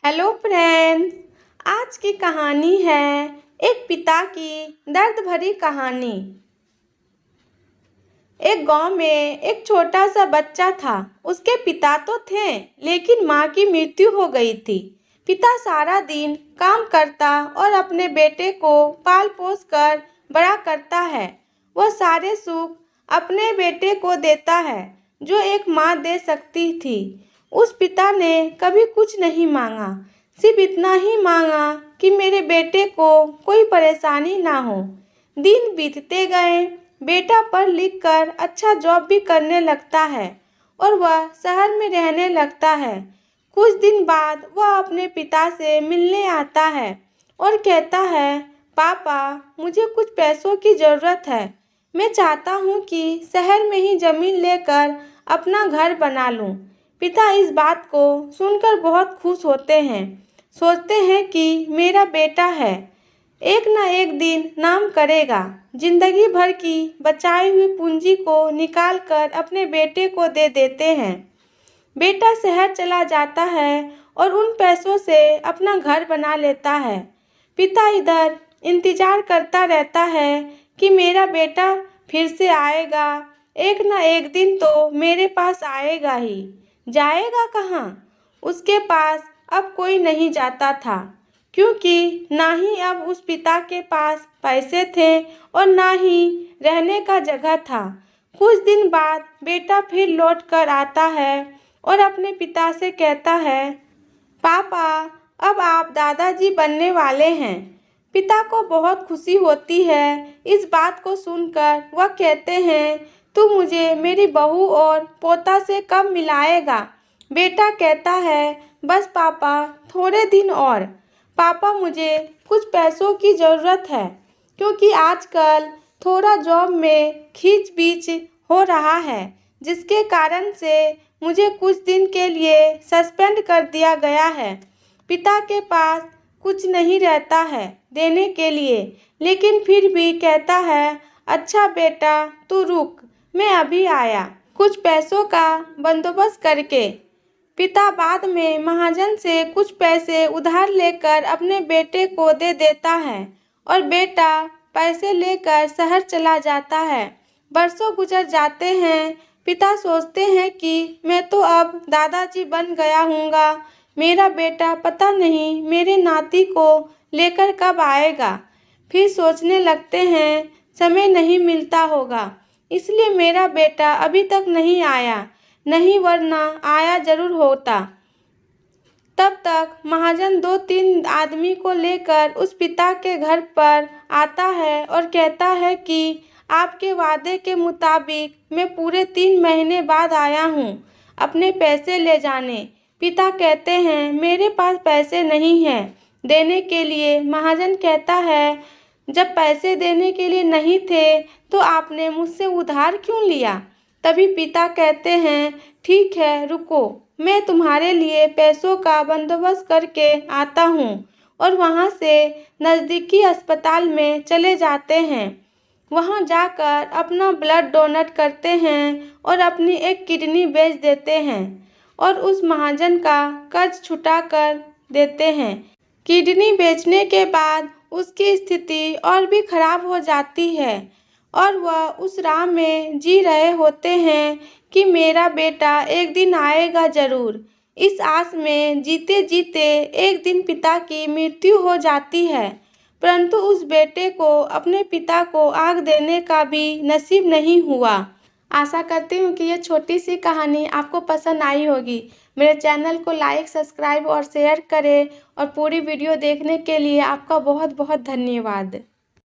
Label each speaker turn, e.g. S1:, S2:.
S1: Hello friends. आज की कहानी है एक पिता की दर्द भरी कहानी। एक गांव में एक छोटा सा बच्चा था। उसके पिता तो थे, लेकिन माँ की मृत्यु हो गई थी। पिता सारा दिन काम करता और अपने बेटे को पाल पोस कर बड़ा करता है। वह सारे सुख अपने बेटे को देता है, जो एक माँ दे सकती थी। उस पिता ने कभी कुछ नहीं मांगा, सिर्फ इतना ही मांगा कि मेरे बेटे को कोई परेशानी ना हो। दिन बीतते गए। बेटा पढ़ लिख कर अच्छा जॉब भी करने लगता है और वह शहर में रहने लगता है। कुछ दिन बाद वह अपने पिता से मिलने आता है और कहता है, पापा, मुझे कुछ पैसों की ज़रूरत है। मैं चाहता हूँ कि शहर में ही ज़मीन लेकर अपना घर बना लूँ। पिता इस बात को सुनकर बहुत खुश होते हैं। सोचते हैं कि मेरा बेटा है, एक न एक दिन नाम करेगा। जिंदगी भर की बचाई हुई पूंजी को निकाल कर अपने बेटे को दे देते हैं। बेटा शहर चला जाता है और उन पैसों से अपना घर बना लेता है। पिता इधर इंतजार करता रहता है कि मेरा बेटा फिर से आएगा, एक न एक दिन तो मेरे पास आएगा ही। जाएगा कहाँ? उसके पास अब कोई नहीं जाता था, क्योंकि ना ही अब उस पिता के पास पैसे थे और ना ही रहने का जगह था। कुछ दिन बाद बेटा फिर लौट कर आता है और अपने पिता से कहता है, पापा, अब आप दादाजी बनने वाले हैं। पिता को बहुत खुशी होती है। इस बात को सुनकर वह कहते हैं, तू मुझे मेरी बहू और पोता से कब मिलाएगा? बेटा कहता है, बस पापा, थोड़े दिन और। पापा, मुझे कुछ पैसों की ज़रूरत है, क्योंकि आजकल थोड़ा जॉब में खींच-बीच हो रहा है, जिसके कारण से मुझे कुछ दिन के लिए सस्पेंड कर दिया गया है। पिता के पास कुछ नहीं रहता है देने के लिए, लेकिन फिर भी कहता है, अच्छा बेटा, तू रुक, मैं अभी आया, कुछ पैसों का बंदोबस्त करके। पिता बाद में महाजन से कुछ पैसे उधार लेकर अपने बेटे को दे देता है और बेटा पैसे लेकर शहर चला जाता है। बरसों गुजर जाते हैं। पिता सोचते हैं कि मैं तो अब दादाजी बन गया हूँगा। मेरा बेटा पता नहीं मेरे नाती को लेकर कब आएगा। फिर सोचने लगते हैं, समय नहीं मिलता होगा, इसलिए मेरा बेटा अभी तक नहीं आया, नहीं वरना आया जरूर होता। तब तक महाजन 2-3 आदमी को लेकर उस पिता के घर पर आता है और कहता है कि आपके वादे के मुताबिक मैं पूरे 3 महीने बाद आया हूँ अपने पैसे ले जाने। पिता कहते हैं, मेरे पास पैसे नहीं हैं देने के लिए। महाजन कहता है, जब पैसे देने के लिए नहीं थे तो आपने मुझसे उधार क्यों लिया? तभी पिता कहते हैं, ठीक है, रुको, मैं तुम्हारे लिए पैसों का बंदोबस्त करके आता हूँ। और वहाँ से नज़दीकी अस्पताल में चले जाते हैं। वहाँ जाकर अपना ब्लड डोनेट करते हैं और अपनी एक किडनी बेच देते हैं और उस महाजन का कर्ज छुटा कर देते हैं। किडनी बेचने के बाद उसकी स्थिति और भी खराब हो जाती है और वह उस राह में जी रहे होते हैं कि मेरा बेटा एक दिन आएगा जरूर। इस आस में जीते जीते एक दिन पिता की मृत्यु हो जाती है, परंतु उस बेटे को अपने पिता को आग देने का भी नसीब नहीं हुआ। आशा करती हूँ कि ये छोटी सी कहानी आपको पसंद आई होगी। मेरे चैनल को लाइक, सब्सक्राइब और शेयर करें और पूरी वीडियो देखने के लिए आपका बहुत बहुत धन्यवाद।